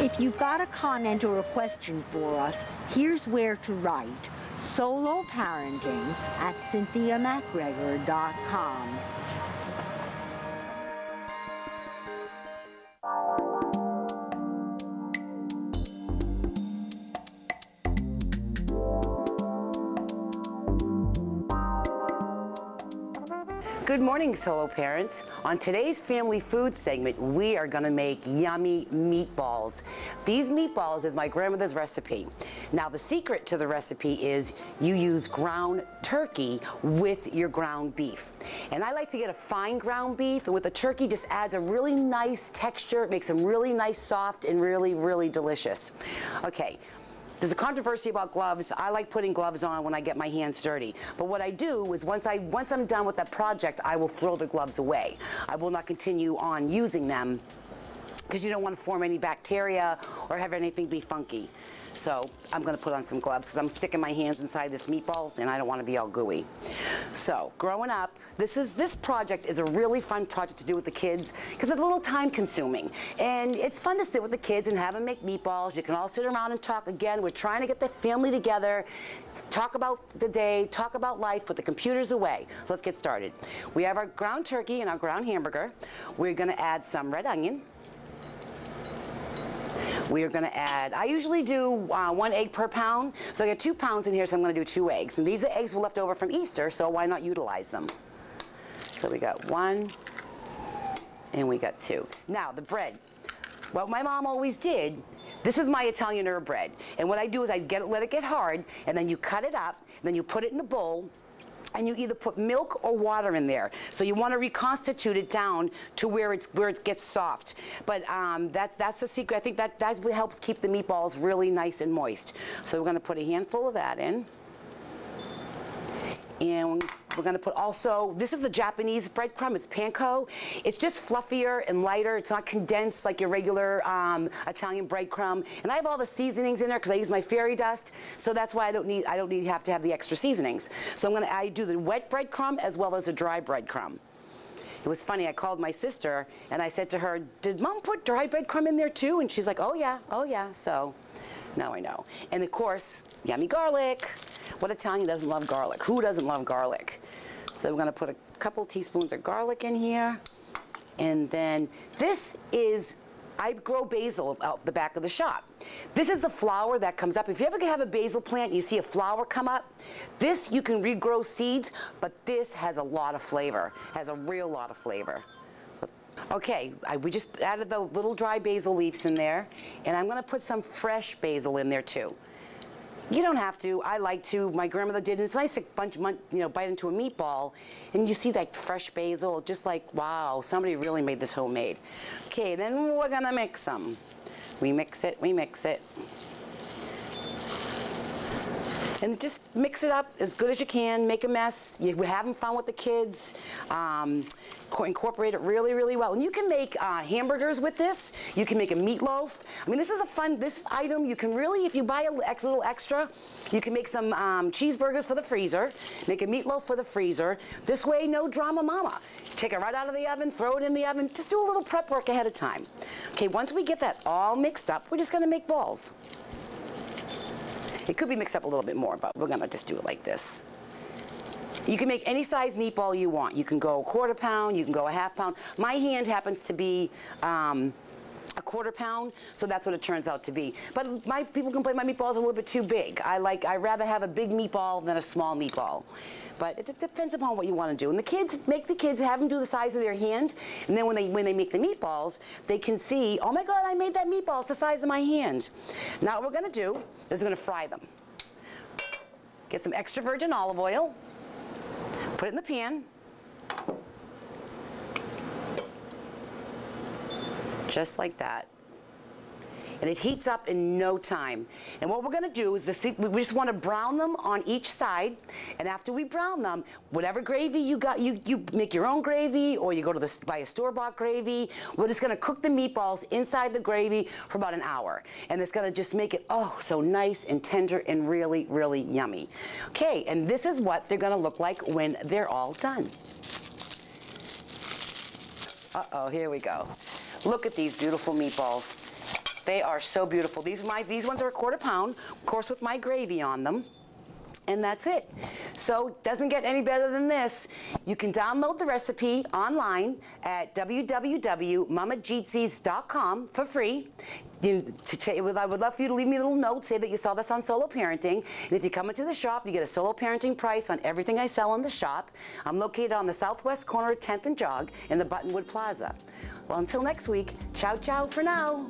If you've got a comment or a question for us, here's where to write: soloparenting@cynthiamacgregor.com. Good morning, solo parents. On today's family food segment, we are gonna make yummy meatballs. These meatballs is my grandmother's recipe. Now, the secret to the recipe is you use ground turkey with your ground beef. And I like to get a fine ground beef, and with the turkey just adds a really nice texture. It makes them really nice, soft, and really, really delicious. Okay. There's a controversy about gloves. I like putting gloves on when I get my hands dirty. But what I do is once I'm done with that project, I will throw the gloves away. I will not continue on using them because you don't want to form any bacteria or have anything be funky. So I'm gonna put on some gloves because I'm sticking my hands inside this meatballs and I don't want to be all gooey. So growing up, this project is a really fun project to do with the kids because it's a little time consuming. And it's fun to sit with the kids and have them make meatballs. You can all sit around and talk. Again, we're trying to get the family together, talk about the day, talk about life, put the computers away. So let's get started. We have our ground turkey and our ground hamburger. We're gonna add some red onion. We are gonna add, I usually do 1 egg per pound, so I got 2 pounds in here, so I'm gonna do 2 eggs. And these are eggs were left over from Easter, so why not utilize them? So we got 1, and we got 2. Now, the bread. What my mom always did, this is my Italian herb bread. And what I do is I let it get hard, and then you cut it up, and then you put it in a bowl, and you either put milk or water in there. So you want to reconstitute it down to where it gets soft. But that's the secret. I think that helps keep the meatballs really nice and moist. So we're going to put a handful of that in. And we're going to put also, this is the Japanese breadcrumb, it's panko. It's just fluffier and lighter. It's not condensed like your regular Italian breadcrumb. And I have all the seasonings in there because I use my fairy dust. So that's why I don't have to have the extra seasonings. So I do the wet breadcrumb as well as a dry breadcrumb. It was funny, I called my sister and I said to her, did Mom put dry breadcrumb in there too? And she's like, oh yeah. So now I know. And of course, yummy garlic. What Italian doesn't love garlic? Who doesn't love garlic? So we're gonna put a couple teaspoons of garlic in here. And then this is, I grow basil out the back of the shop. This is the flower that comes up. If you ever have a basil plant, you see a flower come up, this you can regrow seeds, but this has a lot of flavor, has a real lot of flavor. Okay, we just added the little dry basil leaves in there, and I'm gonna put some fresh basil in there too. You don't have to, I like to, my grandmother did, and it's nice to bite into a meatball, and you see that fresh basil, just like, wow, somebody really made this homemade. Okay, then we're gonna mix them. We mix it. And just mix it up as good as you can, make a mess. You're having fun with the kids. Incorporate it really, really well. And you can make hamburgers with this. You can make a meatloaf. I mean, this is this item, you can really, if you buy a little extra, you can make some cheeseburgers for the freezer, make a meatloaf for the freezer. This way, no drama mama. Take it right out of the oven, throw it in the oven. Just do a little prep work ahead of time. Okay, once we get that all mixed up, we're just gonna make balls. It could be mixed up a little bit more, but we're gonna just do it like this. You can make any size meatball you want. You can go 1/4 pound, you can go 1/2 pound. My hand happens to be a 1/4 pound, so that's what it turns out to be. But people complain my meatballs are a little bit too big. I'd rather have a big meatball than a small meatball. But it depends upon what you want to do. And the kids, have them do the size of their hand, and then when they make the meatballs, they can see, oh my God, I made that meatball, it's the size of my hand. Now what we're gonna do is we're gonna fry them. Get some extra virgin olive oil, put it in the pan. Just like that. And it heats up in no time. And what we're gonna do is we just wanna brown them on each side. And after we brown them, whatever gravy you got, you make your own gravy, or you go to buy a store-bought gravy. We're just gonna cook the meatballs inside the gravy for about an hour. And it's gonna just make it, oh, so nice and tender and really, really yummy. Okay, and this is what they're gonna look like when they're all done. Uh-oh, here we go. Look at these beautiful meatballs. They are so beautiful. These ones are a quarter pound, of course, with my gravy on them. And that's it. So it doesn't get any better than this. You can download the recipe online at www.mamajitsis.com for free. I would love for you to leave me a little note, say that you saw this on Solo Parenting. And if you come into the shop, you get a Solo Parenting price on everything I sell in the shop. I'm located on the southwest corner of 10th and Jog in the Buttonwood Plaza. Well, until next week, ciao, ciao for now.